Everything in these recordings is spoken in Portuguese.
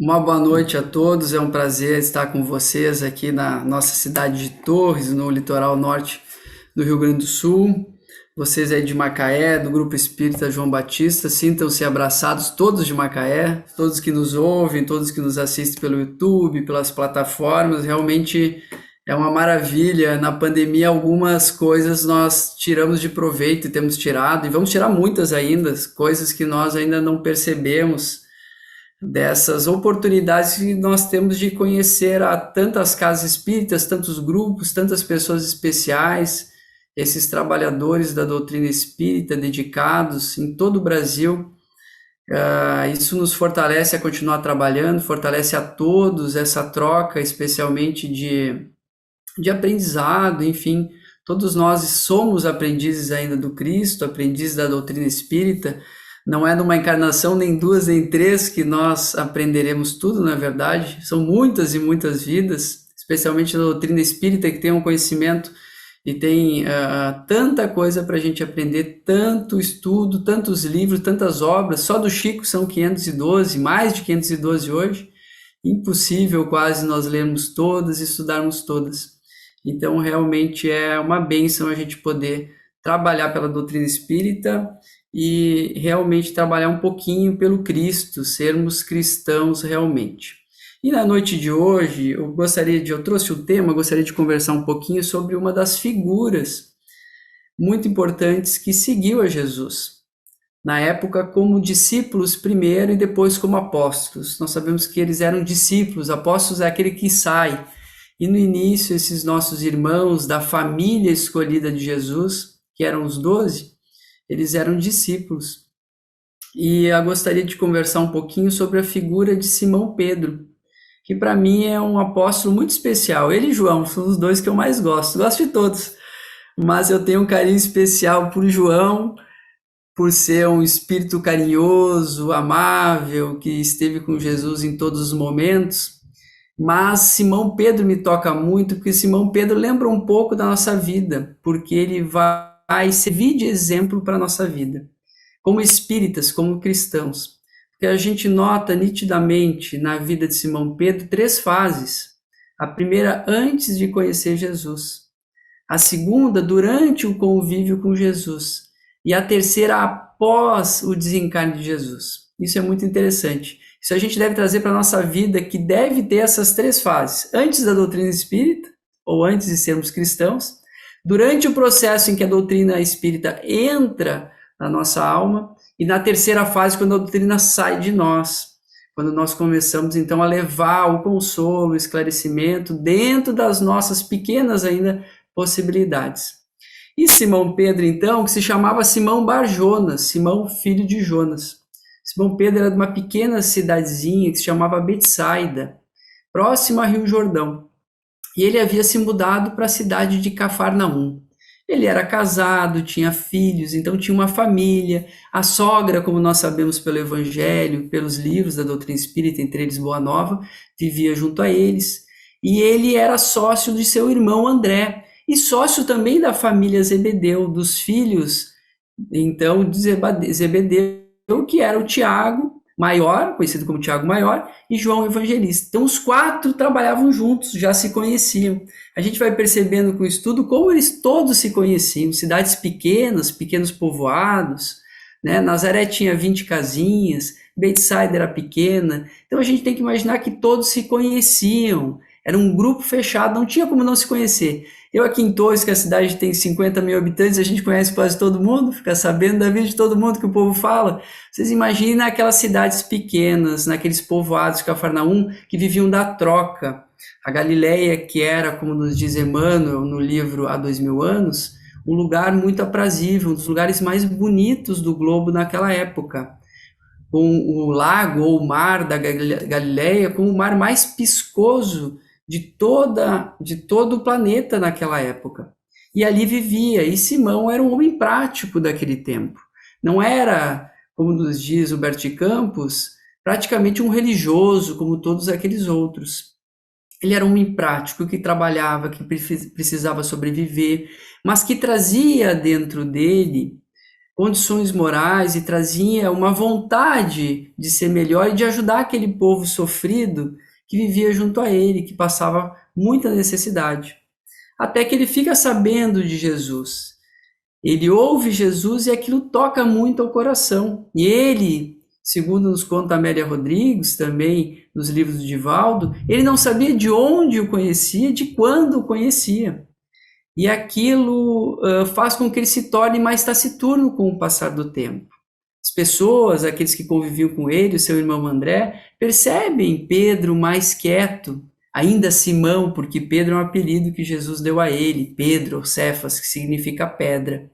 Uma boa noite a todos, é um prazer estar com vocês aqui na nossa cidade de Torres, no litoral norte do Rio Grande do Sul. Vocês aí de Macaé, do Grupo Espírita João Batista, sintam-se abraçados, todos de Macaé, todos que nos ouvem, todos que nos assistem pelo YouTube, pelas plataformas. Realmente é uma maravilha. Na pandemia, algumas coisas nós tiramos de proveito e temos tirado, e vamos tirar muitas ainda, coisas que nós ainda não percebemos dessas oportunidades que nós temos de conhecer a tantas casas espíritas, tantos grupos, tantas pessoas especiais, esses trabalhadores da doutrina espírita dedicados em todo o Brasil. Isso nos fortalece a continuar trabalhando, fortalece a todos essa troca, especialmente de aprendizado, enfim. Todos nós somos aprendizes ainda do Cristo, aprendizes da doutrina espírita. Não é numa encarnação, nem duas, nem três, que nós aprenderemos tudo, na verdade. São muitas e muitas vidas, especialmente na doutrina espírita, que tem um conhecimento e tem tanta coisa para a gente aprender, tanto estudo, tantos livros, tantas obras. Só do Chico são 512, mais de 512 hoje. Impossível quase nós lermos todas e estudarmos todas. Então, realmente é uma bênção a gente poder trabalhar pela doutrina espírita e realmente trabalhar um pouquinho pelo Cristo, sermos cristãos realmente. E na noite de hoje, eu trouxe o tema, gostaria de conversar um pouquinho sobre uma das figuras muito importantes que seguiu a Jesus. Na época, como discípulos primeiro e depois como apóstolos. Nós sabemos que eles eram discípulos, apóstolos é aquele que sai. E no início, esses nossos irmãos da família escolhida de Jesus, que eram os 12, eles eram discípulos. E eu gostaria de conversar um pouquinho sobre a figura de Simão Pedro, que para mim é um apóstolo muito especial. Ele e João são os dois que eu mais gosto. Gosto de todos, mas eu tenho um carinho especial por João, por ser um espírito carinhoso, amável, que esteve com Jesus em todos os momentos. Mas Simão Pedro me toca muito, porque Simão Pedro lembra um pouco da nossa vida, porque ele vai servir de exemplo para a nossa vida, como espíritas, como cristãos. Porque a gente nota nitidamente na vida de Simão Pedro três fases. A primeira, antes de conhecer Jesus. A segunda, durante o convívio com Jesus. E a terceira, após o desencarne de Jesus. Isso é muito interessante. Isso a gente deve trazer para a nossa vida, que deve ter essas três fases. Antes da doutrina espírita, ou antes de sermos cristãos. Durante o processo em que a doutrina espírita entra na nossa alma. E na terceira fase, quando a doutrina sai de nós. Quando nós começamos, então, a levar o consolo, o esclarecimento, dentro das nossas pequenas ainda possibilidades. E Simão Pedro, então, que se chamava Simão Bar Jonas, Simão filho de Jonas. Simão Pedro era de uma pequena cidadezinha que se chamava Betsaida, próxima a Rio Jordão. E ele havia se mudado para a cidade de Cafarnaum. Ele era casado, tinha filhos, então tinha uma família. A sogra, como nós sabemos pelo Evangelho, pelos livros da doutrina espírita, entre eles Boa Nova, vivia junto a eles. E ele era sócio de seu irmão André, e sócio também da família Zebedeu, dos filhos, então, de Zebedeu, que era o Tiago Maior, conhecido como Tiago Maior, e João Evangelista. Então, os quatro trabalhavam juntos, já se conheciam. A gente vai percebendo com o estudo como eles todos se conheciam, cidades pequenas, pequenos povoados, né? Nazaré tinha 20 casinhas, Betsaida era pequena, então a gente tem que imaginar que todos se conheciam, era um grupo fechado, não tinha como não se conhecer. Eu aqui em Torres, que a cidade tem 50 mil habitantes, a gente conhece quase todo mundo, fica sabendo da vida de todo mundo que o povo fala. Vocês imaginem aquelas cidades pequenas, naqueles povoados de Cafarnaum, que viviam da troca. A Galileia, que era, como nos diz Emmanuel no livro Há 2000 anos, um lugar muito aprazível, um dos lugares mais bonitos do globo naquela época. Com o lago ou o mar da Galileia como o mar mais piscoso de todo o planeta naquela época. E ali vivia, e Simão era um homem prático daquele tempo. Não era, como nos diz Humberto de Campos, praticamente um religioso como todos aqueles outros. Ele era um homem prático que trabalhava, que precisava sobreviver, mas que trazia dentro dele condições morais e trazia uma vontade de ser melhor e de ajudar aquele povo sofrido que vivia junto a ele, que passava muita necessidade. Até que ele fica sabendo de Jesus. Ele ouve Jesus e aquilo toca muito ao coração. E ele, segundo nos conta Amélia Rodrigues, também nos livros do Divaldo, ele não sabia de onde o conhecia, de quando o conhecia. E aquilo faz com que ele se torne mais taciturno com o passar do tempo. As pessoas, aqueles que conviviam com ele, o seu irmão André, percebem Pedro mais quieto, ainda Simão, porque Pedro é um apelido que Jesus deu a ele, Pedro, ou Cefas, que significa pedra.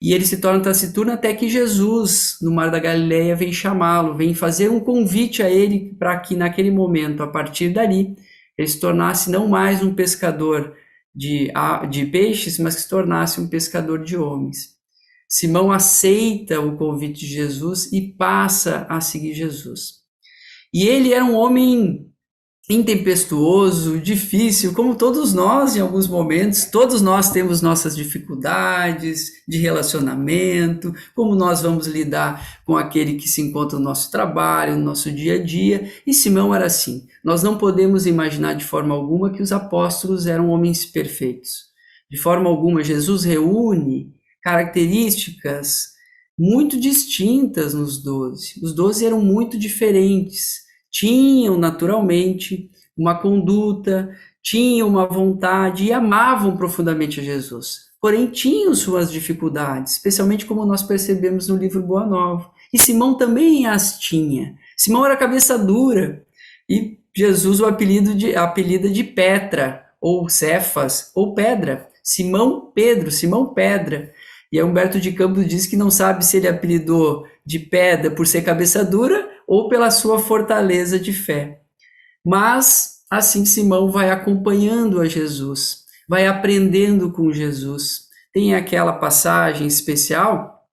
E ele se torna taciturno até que Jesus, no Mar da Galileia, vem chamá-lo, vem fazer um convite a ele para que naquele momento, a partir dali, ele se tornasse não mais um pescador de peixes, mas que se tornasse um pescador de homens. Simão aceita o convite de Jesus e passa a seguir Jesus. E ele era um homem intempestuoso, difícil, como todos nós em alguns momentos. Todos nós temos nossas dificuldades de relacionamento, como nós vamos lidar com aquele que se encontra no nosso trabalho, no nosso dia a dia. E Simão era assim. Nós não podemos imaginar de forma alguma que os apóstolos eram homens perfeitos. De forma alguma, Jesus reúne características muito distintas nos 12. Os 12 eram muito diferentes. Tinham naturalmente uma conduta, tinham uma vontade e amavam profundamente a Jesus. Porém, tinham suas dificuldades, especialmente como nós percebemos no livro Boa Nova. E Simão também as tinha. Simão era cabeça dura e Jesus o apelida de Petra, ou Cefas, ou Pedra. Simão Pedro, Simão Pedra. E Humberto de Campos diz que não sabe se ele apelidou de pedra por ser cabeça dura ou pela sua fortaleza de fé. Mas assim Simão vai acompanhando a Jesus, vai aprendendo com Jesus. Tem aquela passagem especial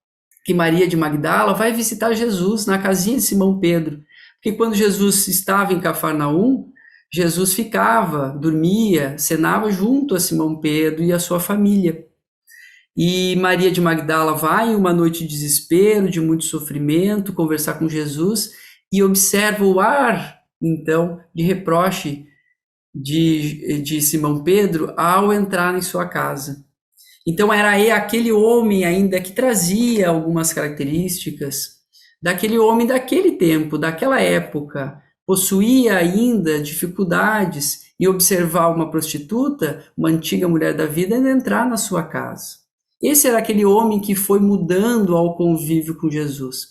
que Maria de Magdala vai visitar Jesus na casinha de Simão Pedro, porque quando Jesus estava em Cafarnaum, Jesus ficava, dormia, cenava junto a Simão Pedro e a sua família. E Maria de Magdala vai em uma noite de desespero, de muito sofrimento, conversar com Jesus e observa o ar, então, de reproche de Simão Pedro ao entrar em sua casa. Então era aquele homem ainda que trazia algumas características daquele homem daquele tempo, daquela época, possuía ainda dificuldades em observar uma prostituta, uma antiga mulher da vida, e entrar na sua casa. Esse era aquele homem que foi mudando ao convívio com Jesus.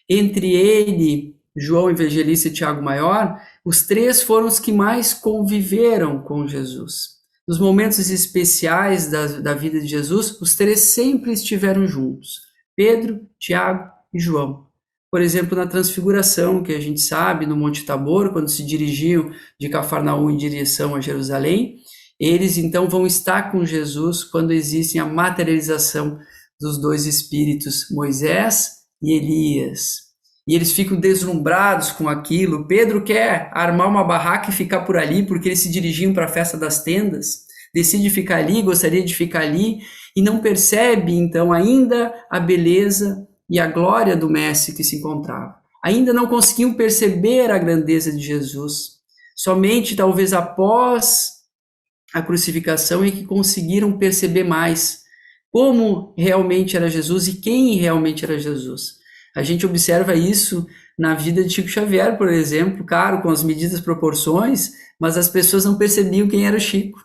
Entre ele, João Evangelista e Tiago Maior, os três foram os que mais conviveram com Jesus. Nos momentos especiais da vida de Jesus, os três sempre estiveram juntos. Pedro, Tiago e João. Por exemplo, na transfiguração, que a gente sabe, no Monte Tabor, quando se dirigiam de Cafarnaum em direção a Jerusalém, eles então vão estar com Jesus quando existe a materialização dos dois espíritos, Moisés e Elias. E eles ficam deslumbrados com aquilo. Pedro quer armar uma barraca e ficar por ali, porque eles se dirigiam para a festa das tendas. Decide ficar ali, gostaria de ficar ali, e não percebe, então, ainda a beleza e a glória do Mestre que se encontrava. Ainda não conseguiam perceber a grandeza de Jesus. Somente, talvez, após a crucificação é que conseguiram perceber mais como realmente era Jesus e quem realmente era Jesus. A gente observa isso na vida de Chico Xavier, por exemplo, claro, com as medidas proporções, mas as pessoas não percebiam quem era o Chico.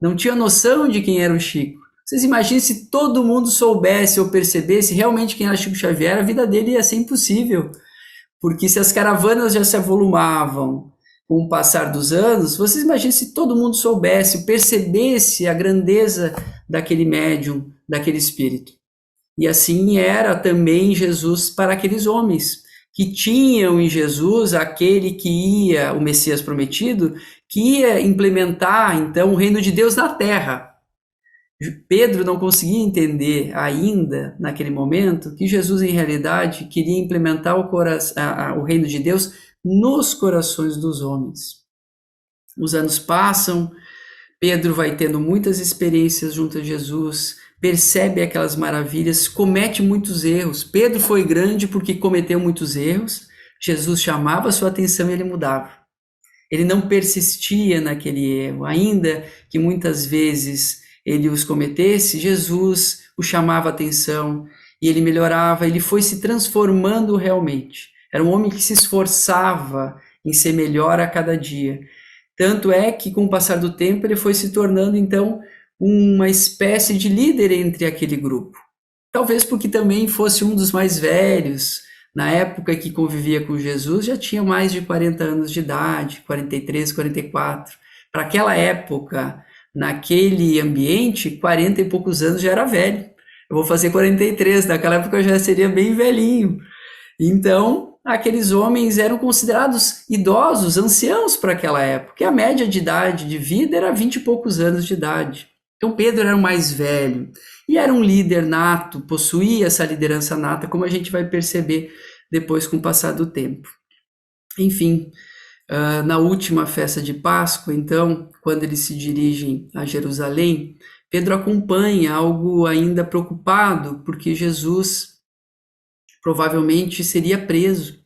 Não tinham noção de quem era o Chico. Vocês imaginem se todo mundo soubesse ou percebesse realmente quem era Chico Xavier, a vida dele ia ser impossível. Porque se as caravanas já se avolumavam com o passar dos anos, vocês imaginem se todo mundo soubesse, percebesse a grandeza daquele médium, daquele espírito. E assim era também Jesus para aqueles homens que tinham em Jesus aquele que ia, o Messias prometido, que ia implementar então o reino de Deus na terra. Pedro não conseguia entender ainda, naquele momento, que Jesus em realidade queria implementar o reino de Deus nos corações dos homens. Os anos passam, Pedro vai tendo muitas experiências junto a Jesus, percebe aquelas maravilhas, comete muitos erros. Pedro foi grande porque cometeu muitos erros. Jesus chamava a sua atenção e ele mudava. Ele não persistia naquele erro, ainda que muitas vezes ele os cometesse, Jesus o chamava a atenção e ele melhorava, ele foi se transformando realmente. Era um homem que se esforçava em ser melhor a cada dia. Tanto é que, com o passar do tempo, ele foi se tornando, então, uma espécie de líder entre aquele grupo. Talvez porque também fosse um dos mais velhos. Na época que convivia com Jesus, já tinha mais de 40 anos de idade, 43, 44. Para aquela época, naquele ambiente, 40 e poucos anos já era velho. Eu vou fazer 43, naquela época eu já seria bem velhinho. Então, aqueles homens eram considerados idosos, anciãos para aquela época. E a média de idade de vida era 20 e poucos anos de idade. Então, Pedro era o mais velho e era um líder nato, possuía essa liderança nata, como a gente vai perceber depois com o passar do tempo. Enfim, na última festa de Páscoa, então, quando eles se dirigem a Jerusalém, Pedro acompanha, algo ainda preocupado, porque Jesus provavelmente seria preso.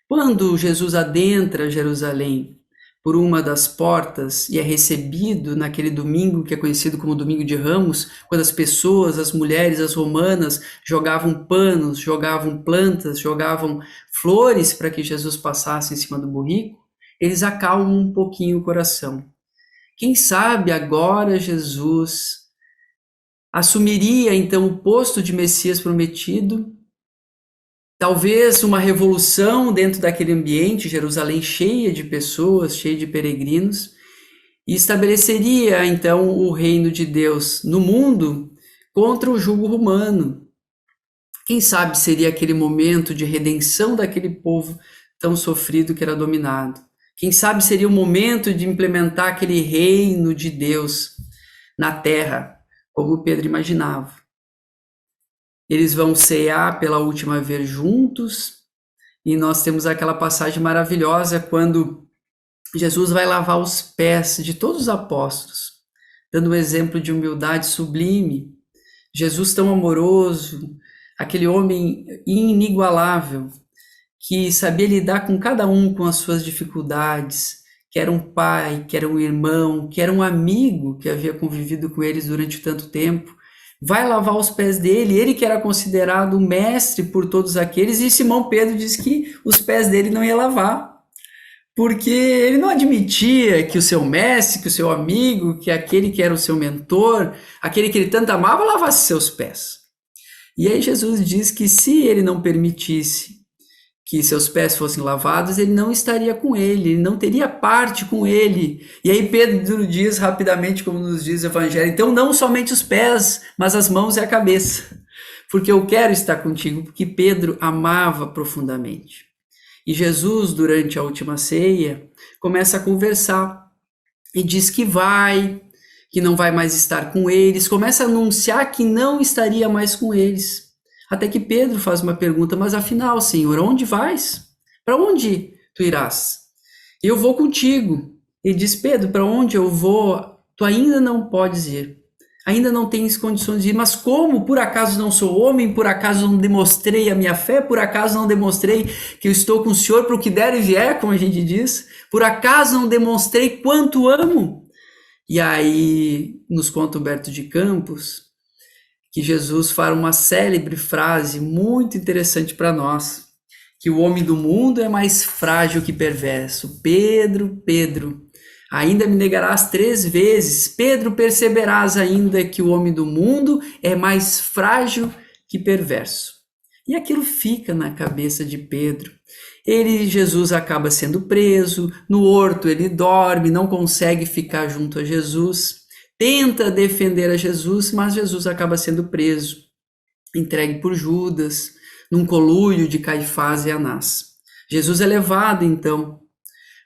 Quando Jesus adentra Jerusalém por uma das portas e é recebido naquele domingo que é conhecido como Domingo de Ramos, quando as pessoas, as mulheres, as romanas jogavam panos, jogavam plantas, jogavam flores para que Jesus passasse em cima do burrico, eles acalmam um pouquinho o coração. Quem sabe agora Jesus assumiria então o posto de Messias prometido. Talvez uma revolução dentro daquele ambiente, Jerusalém cheia de pessoas, cheia de peregrinos, e estabeleceria então o reino de Deus no mundo contra o jugo romano. Quem sabe seria aquele momento de redenção daquele povo tão sofrido que era dominado. Quem sabe seria o momento de implementar aquele reino de Deus na terra, como Pedro imaginava. Eles vão cear pela última vez juntos, e nós temos aquela passagem maravilhosa quando Jesus vai lavar os pés de todos os apóstolos, dando um exemplo de humildade sublime. Jesus tão amoroso, aquele homem inigualável, que sabia lidar com cada um com as suas dificuldades, que era um pai, que era um irmão, que era um amigo que havia convivido com eles durante tanto tempo, vai lavar os pés dele, ele que era considerado o mestre por todos aqueles, e Simão Pedro diz que os pés dele não ia lavar, porque ele não admitia que o seu mestre, que o seu amigo, que aquele que era o seu mentor, aquele que ele tanto amava, lavasse seus pés. E aí Jesus diz que se ele não permitisse que seus pés fossem lavados, ele não estaria com ele não teria parte com ele. E aí Pedro diz rapidamente, como nos diz o Evangelho, então não somente os pés, mas as mãos e a cabeça, porque eu quero estar contigo, porque Pedro amava profundamente. E Jesus, durante a última ceia, começa a conversar e diz que não vai mais estar com eles, começa a anunciar que não estaria mais com eles. Até que Pedro faz uma pergunta, mas afinal, Senhor, onde vais? Para onde tu irás? Eu vou contigo. Ele diz, Pedro, para onde eu vou? Tu ainda não podes ir. Ainda não tens condições de ir. Mas como? Por acaso não sou homem? Por acaso não demonstrei a minha fé? Por acaso não demonstrei que eu estou com o Senhor para o que der e vier, como a gente diz? Por acaso não demonstrei quanto amo? E aí nos conta Humberto de Campos que Jesus fala uma célebre frase muito interessante para nós, que o homem do mundo é mais frágil que perverso. Pedro, Pedro, ainda me negarás 3 vezes. Pedro, perceberás ainda que o homem do mundo é mais frágil que perverso. E aquilo fica na cabeça de Pedro. Jesus acaba sendo preso, no horto ele dorme, não consegue ficar junto a Jesus, tenta defender a Jesus, mas Jesus acaba sendo preso, entregue por Judas, num conluio de Caifás e Anás. Jesus é levado, então,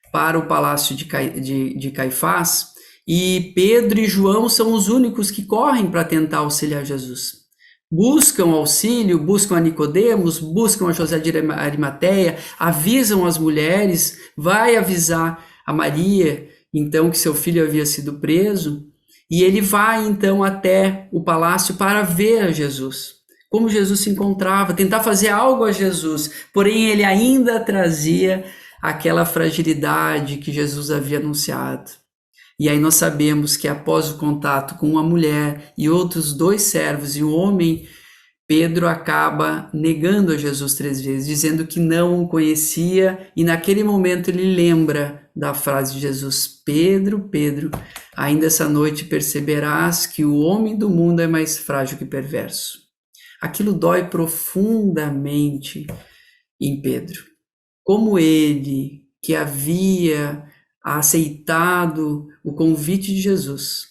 para o palácio de Caifás, e Pedro e João são os únicos que correm para tentar auxiliar Jesus. Buscam auxílio, buscam a Nicodemos, buscam a José de Arimateia, avisam as mulheres, vai avisar a Maria, então, que seu filho havia sido preso. E ele vai então até o palácio para ver a Jesus, como Jesus se encontrava, tentar fazer algo a Jesus, porém ele ainda trazia aquela fragilidade que Jesus havia anunciado. E aí nós sabemos que após o contato com uma mulher e outros 2 servos e um homem, Pedro acaba negando a Jesus 3 vezes, dizendo que não o conhecia, e naquele momento ele lembra da frase de Jesus: Pedro, Pedro, ainda essa noite perceberás que o homem do mundo é mais frágil que perverso. Aquilo dói profundamente em Pedro. Como ele, que havia aceitado o convite de Jesus,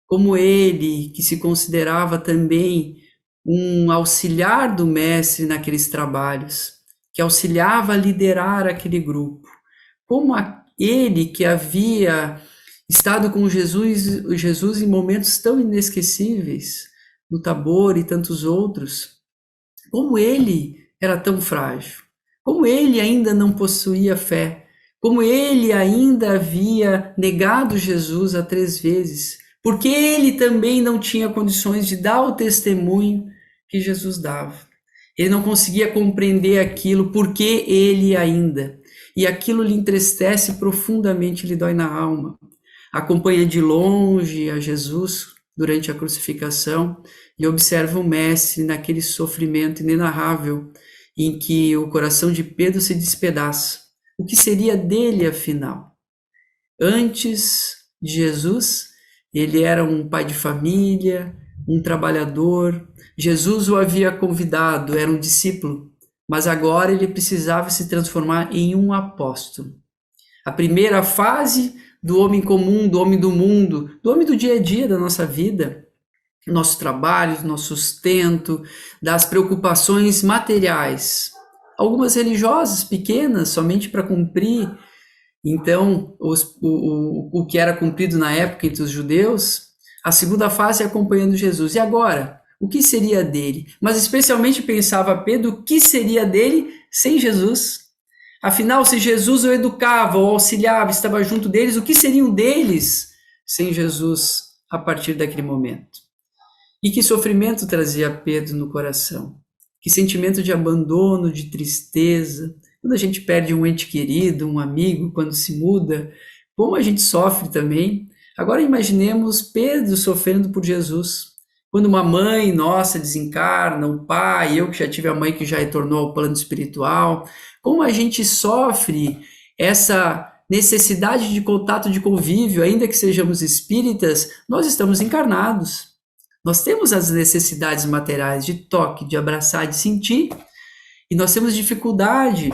como ele, que se considerava também um auxiliar do mestre naqueles trabalhos, que auxiliava a liderar aquele grupo, como ele que havia estado com Jesus em momentos tão inesquecíveis, no Tabor e tantos outros, como ele era tão frágil, como ele ainda não possuía fé, como ele ainda havia negado Jesus a 3 vezes, porque ele também não tinha condições de dar o testemunho que Jesus dava. Ele não conseguia compreender aquilo, porque ele ainda. E aquilo lhe entristece profundamente, lhe dói na alma. Acompanha de longe a Jesus durante a crucificação e observa o mestre naquele sofrimento inenarrável em que o coração de Pedro se despedaça. O que seria dele, afinal? Antes de Jesus, ele era um pai de família, um trabalhador. Jesus o havia convidado, era um discípulo, mas agora ele precisava se transformar em um apóstolo. A primeira fase do homem comum, do homem do mundo, do homem do dia a dia da nossa vida, nosso trabalho, nosso sustento, das preocupações materiais, algumas religiosas pequenas, somente para cumprir, então, o que era cumprido na época entre os judeus. A segunda fase é acompanhando Jesus. E agora? O que seria dele? Mas especialmente pensava Pedro, o que seria dele sem Jesus? Afinal, se Jesus o educava, o auxiliava, estava junto deles, o que seriam deles sem Jesus a partir daquele momento? E que sofrimento trazia Pedro no coração? Que sentimento de abandono, de tristeza. Quando a gente perde um ente querido, um amigo, quando se muda, como a gente sofre também. Agora imaginemos Pedro sofrendo por Jesus. Quando uma mãe nossa desencarna, o pai, eu que já tive a mãe que já retornou ao plano espiritual, como a gente sofre essa necessidade de contato, de convívio, ainda que sejamos espíritas, nós estamos encarnados. Nós temos as necessidades materiais de toque, de abraçar, de sentir, e nós temos dificuldade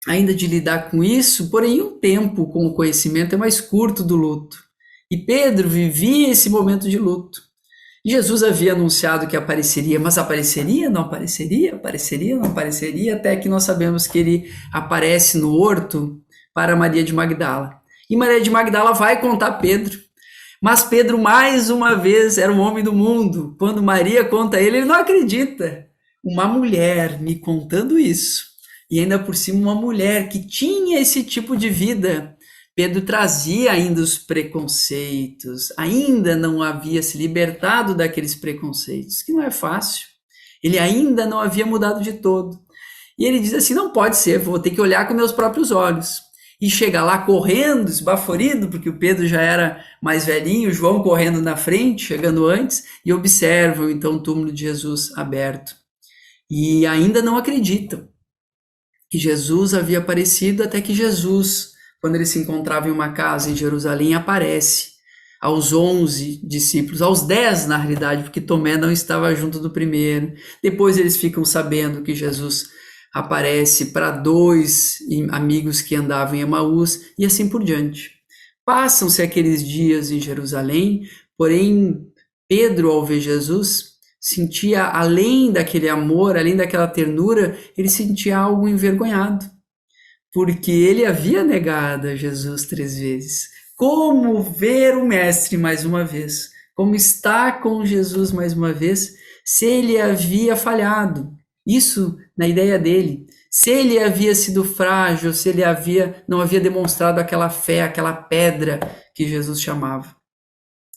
ainda de lidar com isso, porém o tempo com o conhecimento é mais curto do luto. E Pedro vivia esse momento de luto. Jesus havia anunciado que apareceria, mas apareceria, não apareceria, apareceria, não apareceria, até que nós sabemos que ele aparece no horto para Maria de Magdala. E Maria de Magdala vai contar a Pedro. Mas Pedro, mais uma vez, era um homem do mundo. Quando Maria conta a ele, ele não acredita. Uma mulher me contando isso, e ainda por cima uma mulher que tinha esse tipo de vida. Pedro trazia ainda os preconceitos, ainda não havia se libertado daqueles preconceitos, que não é fácil. Ele ainda não havia mudado de todo. E ele diz assim, não pode ser, vou ter que olhar com meus próprios olhos. E chega lá correndo, esbaforido, porque o Pedro já era mais velhinho, João correndo na frente, chegando antes, e observam então o túmulo de Jesus aberto. E ainda não acreditam que Jesus havia aparecido, até que Jesus, quando ele se encontrava em uma casa em Jerusalém, aparece aos 11 discípulos, aos 10 na realidade, porque Tomé não estava junto do primeiro. Depois eles ficam sabendo que Jesus aparece para 2 amigos que andavam em Emaús, e assim por diante. Passam-se aqueles dias em Jerusalém, porém Pedro, ao ver Jesus, sentia, além daquele amor, além daquela ternura, ele sentia algo envergonhado, porque ele havia negado a Jesus 3 vezes. Como ver o Mestre mais uma vez? Como estar com Jesus mais uma vez, se ele havia falhado? Isso na ideia dele. Se ele havia sido frágil, se ele não havia demonstrado aquela fé, aquela pedra que Jesus chamava.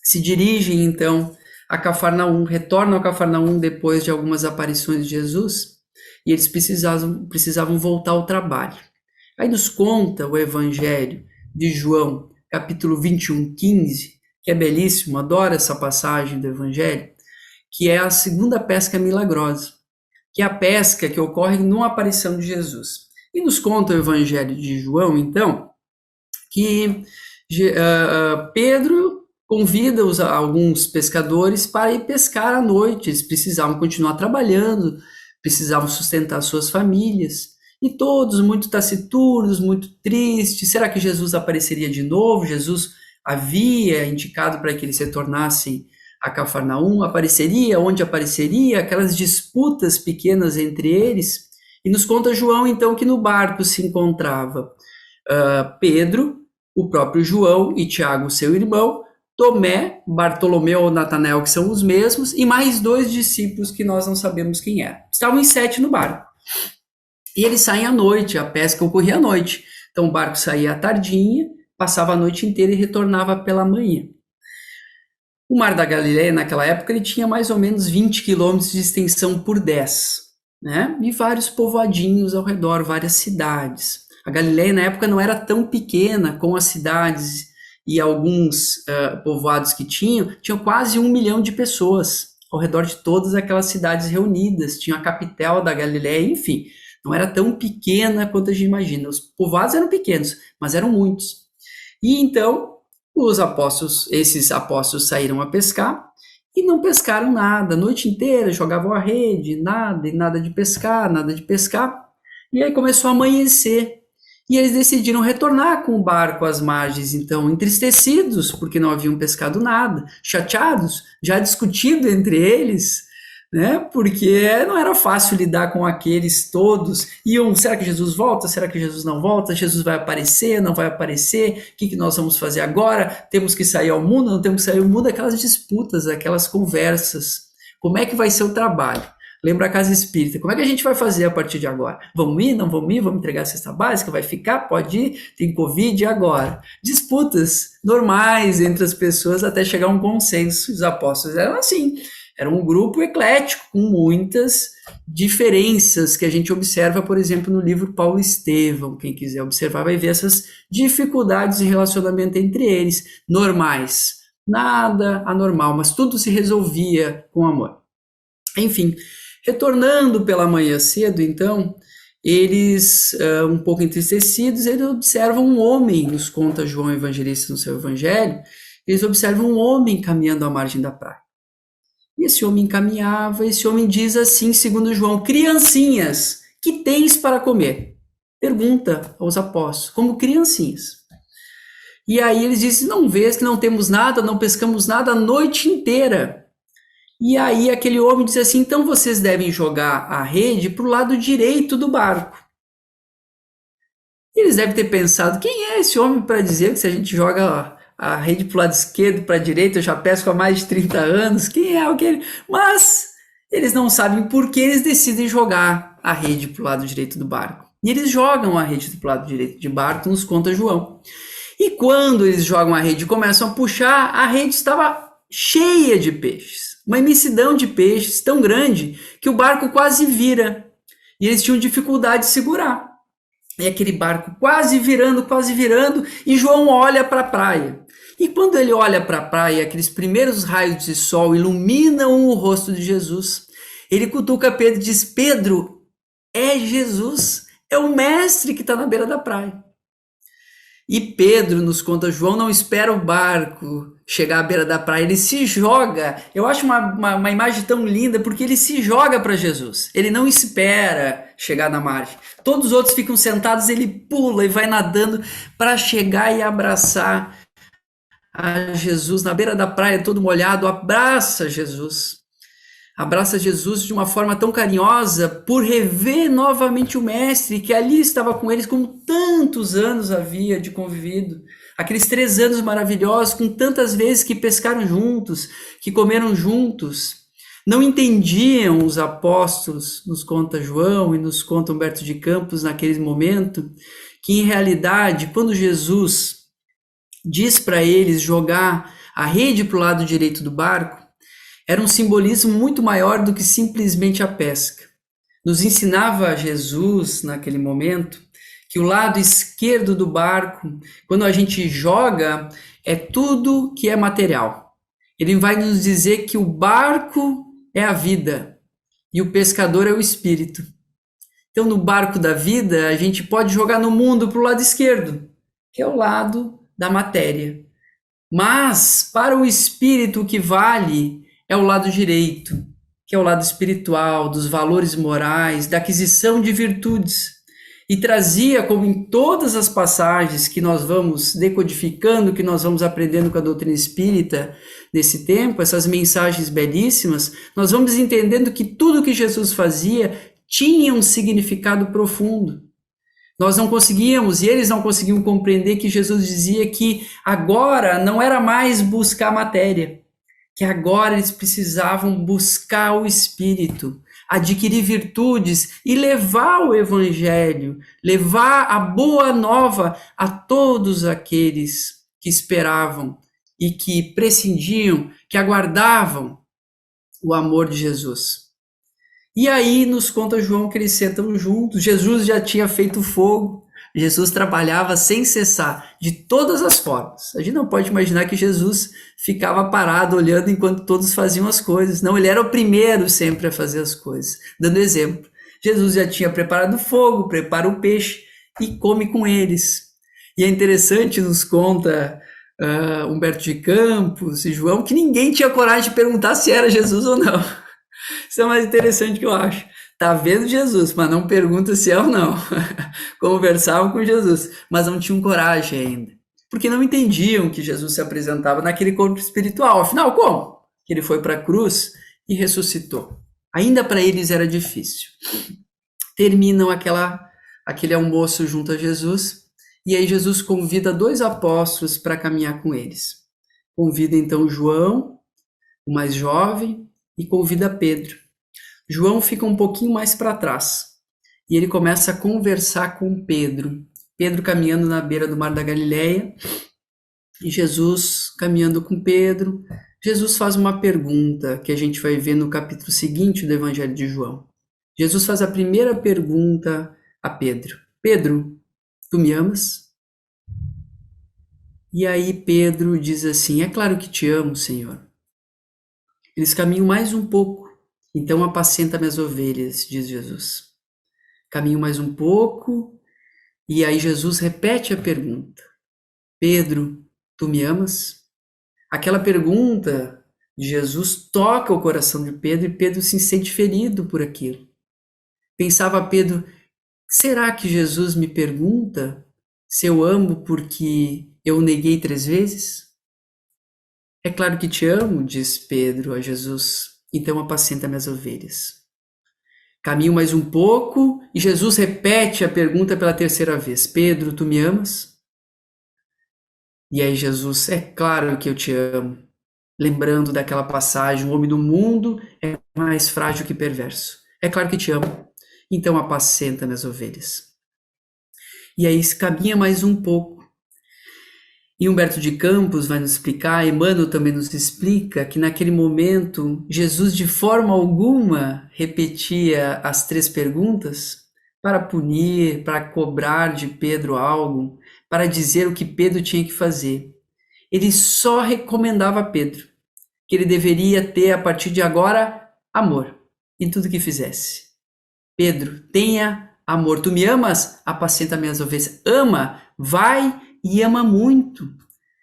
se dirigem então a Cafarnaum, retornam a Cafarnaum depois de algumas aparições de Jesus, e eles precisavam voltar ao trabalho. Aí nos conta o Evangelho de João, capítulo 21, 15, que é belíssimo, adoro essa passagem do Evangelho, que é a segunda pesca milagrosa, que é a pesca que ocorre numa aparição de Jesus. E nos conta o Evangelho de João, então, que Pedro convida alguns pescadores para ir pescar à noite. Eles precisavam continuar trabalhando, precisavam sustentar suas famílias. E todos muito taciturnos, muito tristes. Será que Jesus apareceria de novo? Jesus havia indicado para que eles retornassem a Cafarnaum. Apareceria? Onde apareceria? Aquelas disputas pequenas entre eles. E nos conta João, então, que no barco se encontrava Pedro, o próprio João e Tiago, seu irmão, Tomé, Bartolomeu ou Natanael, que são os mesmos, e mais 2 discípulos que nós não sabemos quem eram. Estavam em 7 no barco. E eles saem à noite, a pesca ocorria à noite. Então o barco saía à tardinha, passava a noite inteira e retornava pela manhã. O Mar da Galileia, naquela época, ele tinha mais ou menos 20 quilômetros de extensão por 10, né? E vários povoadinhos ao redor, várias cidades. A Galileia, na época, não era tão pequena, com as cidades e alguns povoados que tinham quase 1 milhão de pessoas ao redor de todas aquelas cidades reunidas. Tinha a capital da Galileia, enfim, não era tão pequena quanto a gente imagina. Os povoados eram pequenos, mas eram muitos. E então, esses apóstolos saíram a pescar e não pescaram nada. A noite inteira jogavam a rede, nada, e nada de pescar, nada de pescar. E aí começou a amanhecer. E eles decidiram retornar com o barco às margens, então, entristecidos, porque não haviam pescado nada, chateados, já discutido entre eles, né? Porque não era fácil lidar com aqueles todos. Será que Jesus volta? Será que Jesus não volta? Jesus vai aparecer? Não vai aparecer? O que nós vamos fazer agora? Temos que sair ao mundo? Não temos que sair ao mundo? Aquelas disputas, aquelas conversas. Como é que vai ser o trabalho? Lembra a casa espírita. Como é que a gente vai fazer a partir de agora? Vamos ir? Não vamos ir? Vamos entregar a cesta básica? Vai ficar? Pode ir? Tem Covid? E agora? Disputas normais entre as pessoas até chegar a um consenso. Os apóstolos eram assim. Era um grupo eclético, com muitas diferenças que a gente observa, por exemplo, no livro Paulo Estevão. Quem quiser observar vai ver essas dificuldades de relacionamento entre eles. Normais. Nada anormal, mas tudo se resolvia com amor. Enfim, retornando pela manhã cedo, então, eles, um pouco entristecidos, eles observam um homem, nos conta João Evangelista no seu Evangelho, eles observam um homem caminhando à margem da praia. E esse homem caminhava, esse homem diz assim, segundo João: criancinhas, que tens para comer? Pergunta aos apóstolos, como criancinhas. E aí eles dizem: não vês que não temos nada, não pescamos nada a noite inteira. E aí aquele homem diz assim: então vocês devem jogar a rede para o lado direito do barco. E eles devem ter pensado: quem é esse homem para dizer que se a gente joga a rede para o lado esquerdo, para a direita, eu já pesco há mais de 30 anos, quem é aquele? Mas eles não sabem por que eles decidem jogar a rede para o lado direito do barco. E eles jogam a rede para o lado direito do barco, nos conta João. E quando eles jogam a rede e começam a puxar, a rede estava cheia de peixes. Uma imensidão de peixes tão grande que o barco quase vira. E eles tinham dificuldade de segurar. E aquele barco quase virando, e João olha para a praia. E quando ele olha para a praia, aqueles primeiros raios de sol iluminam o rosto de Jesus. Ele cutuca Pedro e diz: Pedro, é Jesus, é o mestre que está na beira da praia. E Pedro, nos conta João, não espera o barco chegar à beira da praia, ele se joga. Eu acho uma imagem tão linda, porque ele se joga para Jesus. Ele não espera chegar na margem. Todos os outros ficam sentados, ele pula e vai nadando para chegar e abraçar a Jesus na beira da praia, todo molhado. Abraça Jesus de uma forma tão carinhosa, por rever novamente o mestre, que ali estava com eles como tantos anos havia de convivido. Aqueles 3 anos maravilhosos, com tantas vezes que pescaram juntos, que comeram juntos. Não entendiam os apóstolos, nos conta João e nos conta Humberto de Campos naquele momento, que em realidade, quando Jesus diz para eles jogar a rede para o lado direito do barco, era um simbolismo muito maior do que simplesmente a pesca. Nos ensinava Jesus, naquele momento, que o lado esquerdo do barco, quando a gente joga, é tudo que é material. Ele vai nos dizer que o barco é a vida e o pescador é o espírito. Então, no barco da vida, a gente pode jogar no mundo para o lado esquerdo, que é o lado da matéria. Mas, para o espírito, o que vale é o lado direito, que é o lado espiritual, dos valores morais, da aquisição de virtudes. E trazia, como em todas as passagens que nós vamos decodificando, que nós vamos aprendendo com a doutrina espírita nesse tempo, essas mensagens belíssimas, nós vamos entendendo que tudo que Jesus fazia tinha um significado profundo. Nós não conseguíamos, e eles não conseguiam compreender que Jesus dizia que agora não era mais buscar matéria, que agora eles precisavam buscar o Espírito, adquirir virtudes e levar o Evangelho, levar a boa nova a todos aqueles que esperavam e que prescindiam, que aguardavam o amor de Jesus. E aí nos conta João que eles sentam juntos, Jesus já tinha feito fogo, Jesus trabalhava sem cessar, de todas as formas. A gente não pode imaginar que Jesus ficava parado olhando enquanto todos faziam as coisas. Não, ele era o primeiro sempre a fazer as coisas, dando exemplo. Jesus já tinha preparado fogo, prepara o peixe e come com eles. E é interessante, nos conta Humberto de Campos e João, que ninguém tinha coragem de perguntar se era Jesus ou não. Isso é o mais interessante que eu acho. Tá vendo Jesus, mas não pergunta se é ou não. Conversavam com Jesus, mas não tinham coragem ainda. Porque não entendiam que Jesus se apresentava naquele corpo espiritual. Afinal, como? Que ele foi para a cruz e ressuscitou. Ainda para eles era difícil. Terminam aquele almoço junto a Jesus, e aí Jesus convida 2 apóstolos para caminhar com eles. Convida então João, o mais jovem, e convida Pedro. João fica um pouquinho mais para trás e ele começa a conversar com Pedro. Pedro caminhando na beira do mar da Galileia e Jesus caminhando com Pedro. Jesus faz uma pergunta que a gente vai ver no capítulo seguinte do Evangelho de João. Jesus faz a primeira pergunta a Pedro. Pedro, tu me amas? E aí Pedro diz assim, é claro que te amo, Senhor. Eles caminham mais um pouco. Então apacenta minhas ovelhas, diz Jesus. Caminho mais um pouco, e aí Jesus repete a pergunta. Pedro, tu me amas? Aquela pergunta de Jesus toca o coração de Pedro, e Pedro se sente ferido por aquilo. Pensava Pedro, será que Jesus me pergunta se eu amo porque eu o neguei 3 vezes? É claro que te amo, diz Pedro a Jesus. Então apacenta minhas ovelhas. Caminho mais um pouco e Jesus repete a pergunta pela 3ª vez. Pedro, tu me amas? E aí Jesus, é claro que eu te amo. Lembrando daquela passagem, o homem do mundo é mais frágil que perverso. É claro que te amo. Então apacenta minhas ovelhas. E aí caminha mais um pouco. E Humberto de Campos vai nos explicar, Emmanuel também nos explica, que naquele momento Jesus de forma alguma repetia as 3 perguntas para punir, para cobrar de Pedro algo, para dizer o que Pedro tinha que fazer. Ele só recomendava a Pedro que ele deveria ter, a partir de agora, amor em tudo que fizesse. Pedro, tenha amor. Tu me amas? Apacenta minhas ovelhas. Ama, vai e ama muito.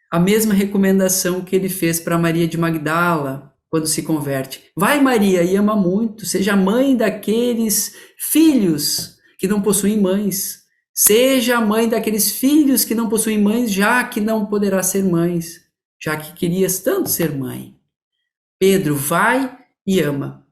A mesma recomendação que ele fez para Maria de Magdala quando se converte. Vai, Maria, e ama muito. Seja mãe daqueles filhos que não possuem mães. Seja mãe daqueles filhos que não possuem mães, já que não poderá ser mães, já que querias tanto ser mãe. Pedro, vai e ama.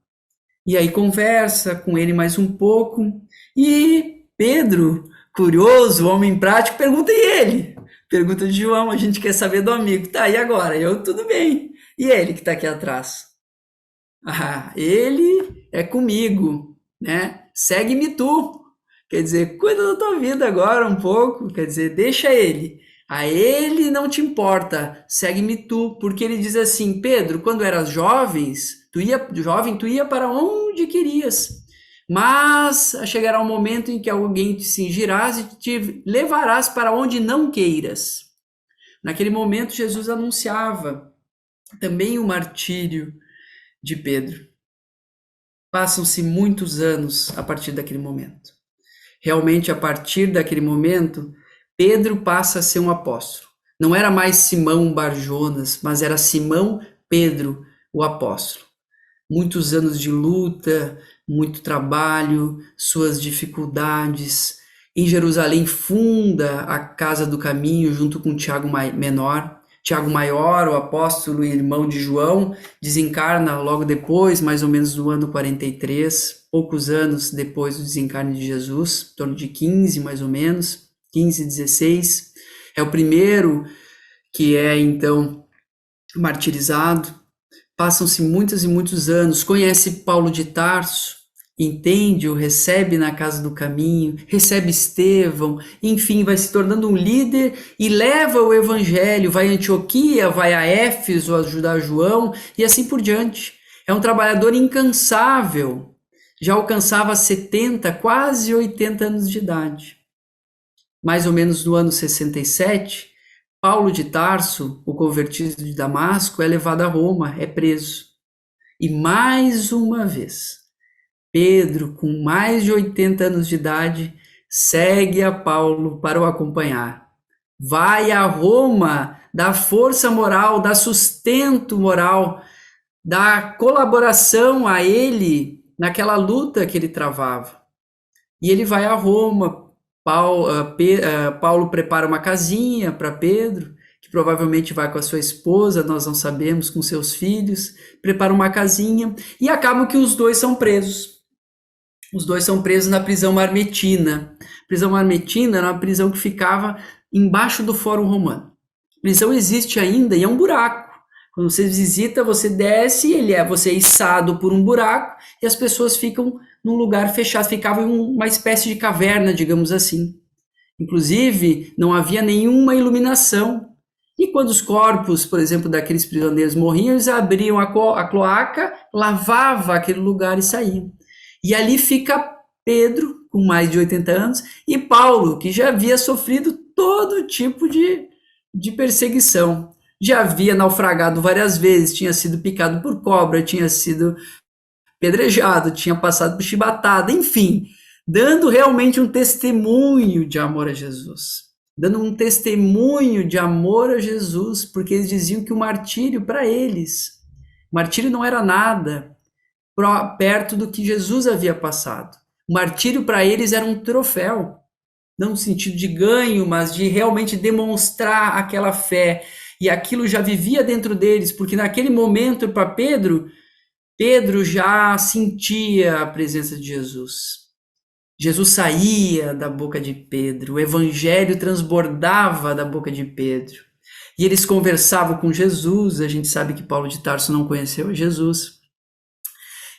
E aí conversa com ele mais um pouco. E Pedro, curioso, homem prático, pergunta e ele? Pergunta de João, a gente quer saber do amigo. Tá, e agora? Eu, tudo bem. E ele que tá aqui atrás? Ah, ele é comigo, né? Segue-me tu. Quer dizer, cuida da tua vida agora um pouco. Quer dizer, deixa ele. A ele não te importa, segue-me tu, porque ele diz assim: Pedro, quando eras jovem, tu ia para onde querias, mas chegará um momento em que alguém te cingirás e te levarás para onde não queiras. Naquele momento, Jesus anunciava também o martírio de Pedro. Passam-se muitos anos a partir daquele momento. Realmente, a partir daquele momento, Pedro passa a ser um apóstolo. Não era mais Simão Barjonas, mas era Simão Pedro, o apóstolo. Muitos anos de luta, muito trabalho, suas dificuldades. Em Jerusalém funda a Casa do Caminho junto com Tiago Menor. Tiago Maior, o apóstolo e irmão de João, desencarna logo depois, mais ou menos no ano 43, poucos anos depois do desencarne de Jesus, em torno de 15 mais ou menos, 15, 16. É o primeiro que é então martirizado. Passam-se muitos e muitos anos, conhece Paulo de Tarso, entende-o, recebe na Casa do Caminho, recebe Estevão, enfim, vai se tornando um líder e leva o evangelho, vai a Antioquia, vai a Éfeso, ajudar João e assim por diante. É um trabalhador incansável, já alcançava 70, quase 80 anos de idade. Mais ou menos no ano 67, Paulo de Tarso, o convertido de Damasco, é levado a Roma, é preso. E mais uma vez, Pedro, com mais de 80 anos de idade, segue a Paulo para o acompanhar. Vai a Roma, dá força moral, dá sustento moral, dá colaboração a ele naquela luta que ele travava. E ele vai a Roma. Paulo prepara uma casinha para Pedro, que provavelmente vai com a sua esposa, nós não sabemos, com seus filhos, prepara uma casinha e acaba que os dois são presos. Os dois são presos na prisão Marmetina. A prisão Marmetina era uma prisão que ficava embaixo do Fórum Romano. A prisão existe ainda e é um buraco. Quando você visita, você desce, você é içado por um buraco e as pessoas ficam num lugar fechado, ficavam em uma espécie de caverna, digamos assim. Inclusive, não havia nenhuma iluminação. E quando os corpos, por exemplo, daqueles prisioneiros morriam, eles abriam a cloaca, lavavam aquele lugar e saíam. E ali fica Pedro, com mais de 80 anos, e Paulo, que já havia sofrido todo tipo de perseguição. Já havia naufragado várias vezes, tinha sido picado por cobra, tinha sido pedrejado, tinha passado por chibatada, enfim, dando realmente um testemunho de amor a Jesus. Dando um testemunho de amor a Jesus, porque eles diziam que o martírio para eles, o martírio não era nada perto do que Jesus havia passado. O martírio para eles era um troféu, não no sentido de ganho, mas de realmente demonstrar aquela fé. E aquilo já vivia dentro deles, porque naquele momento para Pedro já sentia a presença de Jesus. Jesus saía da boca de Pedro, o evangelho transbordava da boca de Pedro. E eles conversavam com Jesus, a gente sabe que Paulo de Tarso não conheceu Jesus.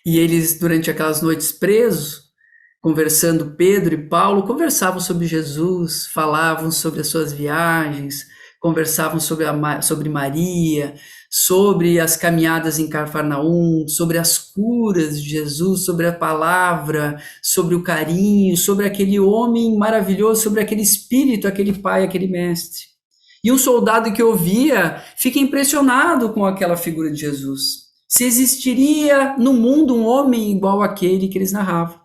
E eles, durante aquelas noites presos, conversando, Pedro e Paulo conversavam sobre Jesus, falavam sobre as suas viagens, conversavam sobre Maria, sobre as caminhadas em Cafarnaum, sobre as curas de Jesus, sobre a palavra, sobre o carinho, sobre aquele homem maravilhoso, sobre aquele espírito, aquele pai, aquele mestre. E um soldado que ouvia fica impressionado com aquela figura de Jesus. Se existiria no mundo um homem igual àquele que eles narravam.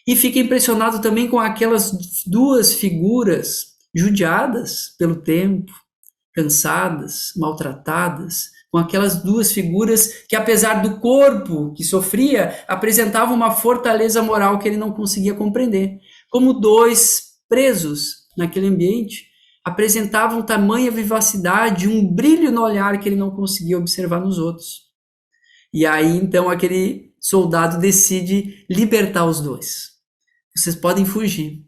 E fica impressionado também com aquelas duas figuras judiadas pelo tempo, cansadas, maltratadas, com aquelas duas figuras que, apesar do corpo que sofria, apresentavam uma fortaleza moral que ele não conseguia compreender. Como dois presos naquele ambiente, apresentavam tamanha vivacidade, um brilho no olhar que ele não conseguia observar nos outros. E aí, então, aquele soldado decide libertar os dois. Vocês podem fugir.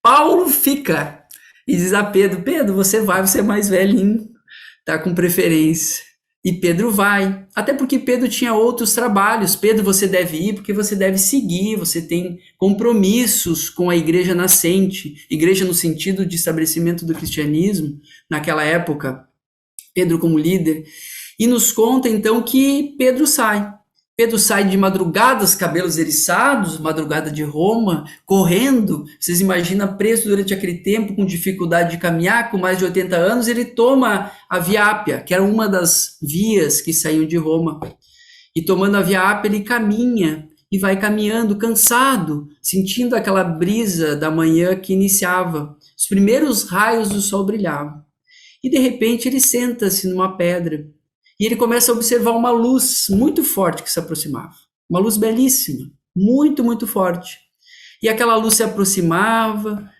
Paulo fica e diz a Pedro, você é mais velhinho, tá com preferência. E Pedro vai, até porque Pedro tinha outros trabalhos. Pedro, você deve ir porque você deve seguir, você tem compromissos com a igreja nascente, igreja no sentido de estabelecimento do cristianismo, naquela época, Pedro como líder. E nos conta então que Pedro sai. Pedro sai de madrugada, os cabelos eriçados, madrugada de Roma, correndo. Vocês imaginam, preso durante aquele tempo, com dificuldade de caminhar, com mais de 80 anos, ele toma a Via Ápia, que era uma das vias que saíam de Roma. E tomando a Via Ápia, ele caminha e vai caminhando, cansado, sentindo aquela brisa da manhã que iniciava. Os primeiros raios do sol brilhavam. E de repente ele senta-se numa pedra. E ele começa a observar uma luz muito forte que se aproximava. Uma luz belíssima, muito, muito forte. E aquela luz se aproximava,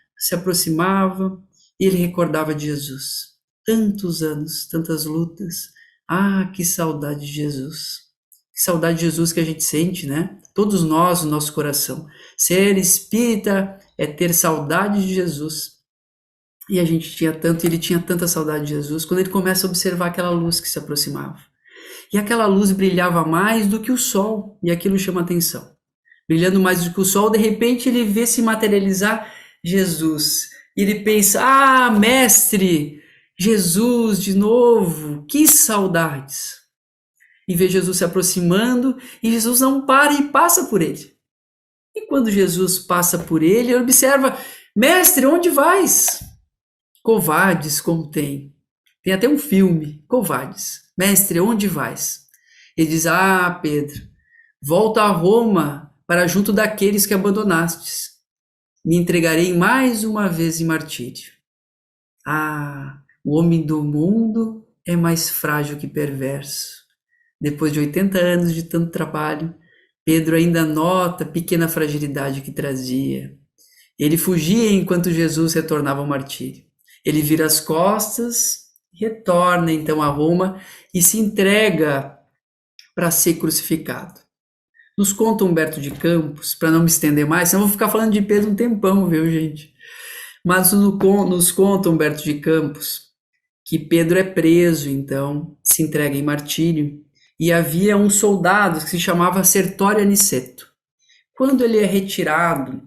e ele recordava de Jesus. Tantos anos, tantas lutas. Ah, que saudade de Jesus. Que saudade de Jesus que a gente sente, né? Todos nós, no nosso coração. Ser espírita é ter saudade de Jesus. E a gente tinha tanto, ele tinha tanta saudade de Jesus, quando ele começa a observar aquela luz que se aproximava. E aquela luz brilhava mais do que o sol, e aquilo chama atenção. Brilhando mais do que o sol, de repente ele vê se materializar Jesus. E ele pensa, ah, mestre, Jesus de novo, que saudades. E vê Jesus se aproximando, e Jesus não para e passa por ele. E quando Jesus passa por ele, ele observa, mestre, onde vais? Covardes como tem. Tem até um filme, Covardes. Mestre, onde vais? Ele diz, ah, Pedro, volta a Roma para junto daqueles que abandonastes. Me entregarei mais uma vez em martírio. Ah, o homem do mundo é mais frágil que perverso. Depois de 80 anos de tanto trabalho, Pedro ainda nota a pequena fragilidade que trazia. Ele fugia enquanto Jesus retornava ao martírio. Ele vira as costas, retorna então a Roma e se entrega para ser crucificado. Nos conta Humberto de Campos, para não me estender mais, senão eu vou ficar falando de Pedro um tempão, viu, gente? Mas nos conta Humberto de Campos que Pedro é preso, então, se entrega em martírio, e havia um soldado que se chamava Sertório Aniceto. Quando ele é retirado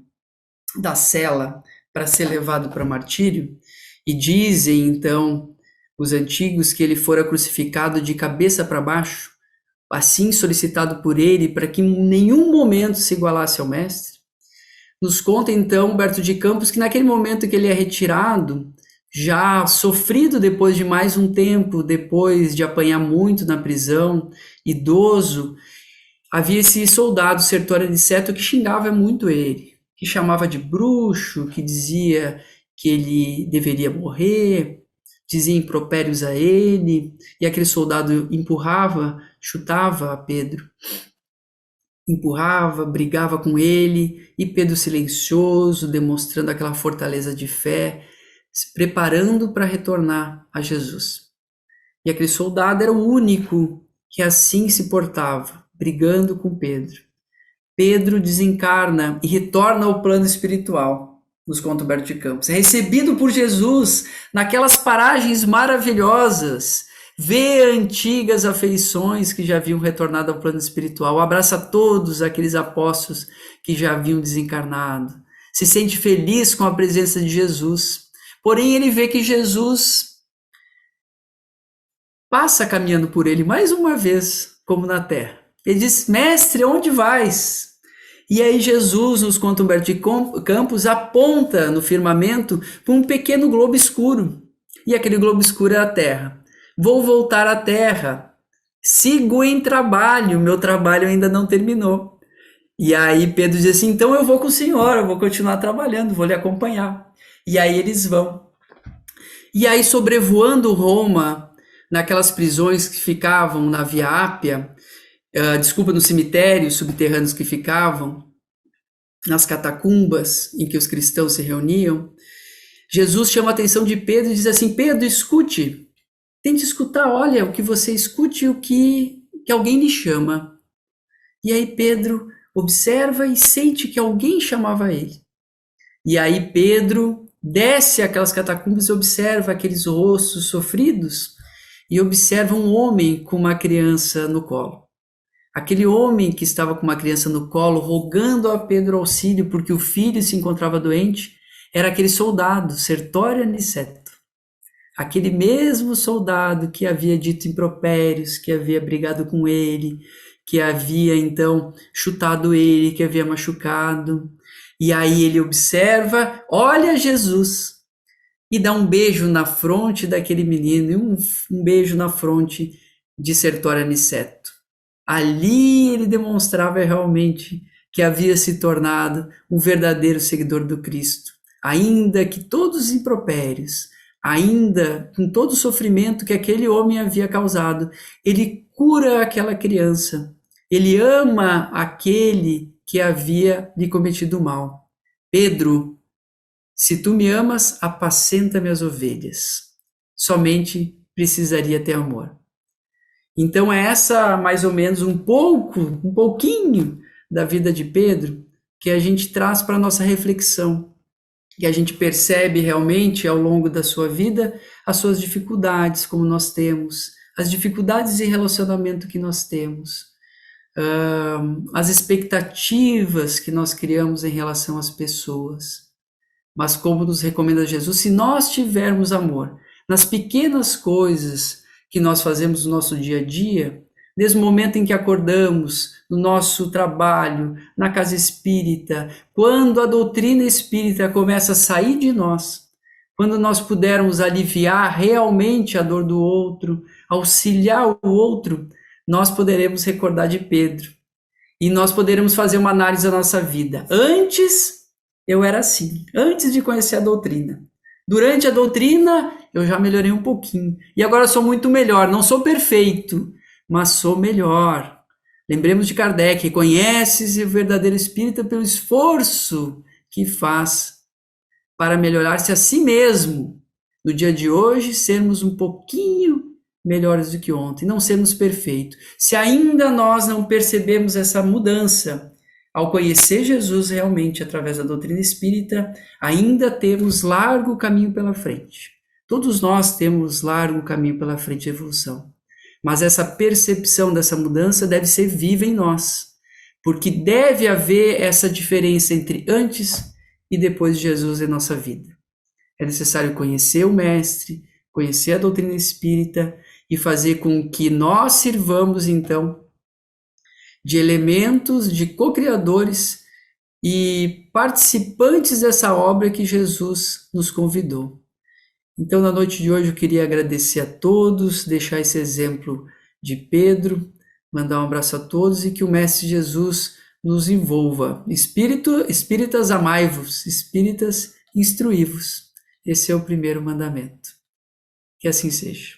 da cela para ser levado para martírio, e dizem, então, os antigos que ele fora crucificado de cabeça para baixo, assim solicitado por ele, para que em nenhum momento se igualasse ao mestre. Nos conta, então, Humberto de Campos, que naquele momento que ele é retirado, já sofrido depois de mais um tempo, depois de apanhar muito na prisão, idoso, havia esse soldado, Sertório Aniceto, que xingava muito ele, que chamava de bruxo, que dizia que ele deveria morrer, dizia impropérios a ele, e aquele soldado empurrava, chutava a Pedro, empurrava, brigava com ele, e Pedro silencioso, demonstrando aquela fortaleza de fé, se preparando para retornar a Jesus. E aquele soldado era o único que assim se portava, brigando com Pedro. Pedro desencarna e retorna ao plano espiritual, nos conta Humberto de Campos. É recebido por Jesus naquelas paragens maravilhosas, vê antigas afeições que já haviam retornado ao plano espiritual, abraça todos aqueles apóstolos que já haviam desencarnado, se sente feliz com a presença de Jesus. Porém, ele vê que Jesus passa caminhando por ele mais uma vez, como na terra. Ele diz, mestre, onde vais? E aí Jesus, nos conta Humberto de Campos, aponta no firmamento para um pequeno globo escuro. E aquele globo escuro é a terra. Vou voltar à terra. Sigo em trabalho, meu trabalho ainda não terminou. E aí Pedro diz assim, então eu vou com o senhor, eu vou continuar trabalhando, vou lhe acompanhar. E aí eles vão. E aí sobrevoando Roma, naquelas prisões que ficavam na Via Ápia, nos cemitérios subterrâneos que ficavam, nas catacumbas em que os cristãos se reuniam, Jesus chama a atenção de Pedro e diz assim, Pedro, escute, tente escutar, olha, o que você escute, o que alguém lhe chama. E aí Pedro observa e sente que alguém chamava ele. E aí Pedro desce aquelas catacumbas e observa aqueles rostos sofridos, e observa um homem com uma criança no colo. Aquele homem que estava com uma criança no colo, rogando a Pedro auxílio porque o filho se encontrava doente, era aquele soldado, Sertório Aniceto. Aquele mesmo soldado que havia dito impropérios, que havia brigado com ele, que havia então chutado ele, que havia machucado. E aí ele observa, olha Jesus e dá um beijo na fronte daquele menino, e um beijo na fronte de Sertório Aniceto. Ali ele demonstrava realmente que havia se tornado um verdadeiro seguidor do Cristo. Ainda que todos os impropérios, ainda com todo o sofrimento que aquele homem havia causado, ele cura aquela criança. Ele ama aquele que havia lhe cometido mal. Pedro, se tu me amas, apacenta minhas ovelhas. Somente precisaria ter amor. Então é essa mais ou menos um pouquinho da vida de Pedro que a gente traz para a nossa reflexão, que a gente percebe realmente ao longo da sua vida as suas dificuldades, como nós temos, as dificuldades de relacionamento que nós temos, as expectativas que nós criamos em relação às pessoas. Mas como nos recomenda Jesus, se nós tivermos amor nas pequenas coisas que nós fazemos no nosso dia a dia, desde o momento em que acordamos, no nosso trabalho, na casa espírita, quando a doutrina espírita começa a sair de nós, quando nós pudermos aliviar realmente a dor do outro, auxiliar o outro, nós poderemos recordar de Pedro. E nós poderemos fazer uma análise da nossa vida. Antes, eu era assim, antes de conhecer a doutrina. Durante a doutrina, eu já melhorei um pouquinho. E agora eu sou muito melhor. Não sou perfeito, mas sou melhor. Lembremos de Kardec, conheces o verdadeiro espírita pelo esforço que faz para melhorar-se a si mesmo. No dia de hoje, sermos um pouquinho melhores do que ontem, não sermos perfeitos. Se ainda nós não percebemos essa mudança, ao conhecer Jesus realmente através da doutrina espírita, ainda temos largo caminho pela frente. Todos nós temos largo caminho pela frente de evolução. Mas essa percepção dessa mudança deve ser viva em nós, porque deve haver essa diferença entre antes e depois de Jesus em nossa vida. É necessário conhecer o Mestre, conhecer a doutrina espírita e fazer com que nós sirvamos, então, de elementos, de co-criadores e participantes dessa obra que Jesus nos convidou. Então, na noite de hoje, eu queria agradecer a todos, deixar esse exemplo de Pedro, mandar um abraço a todos e que o Mestre Jesus nos envolva. Espíritas, amai-vos, espíritas, instruí-vos. Esse é o primeiro mandamento. Que assim seja.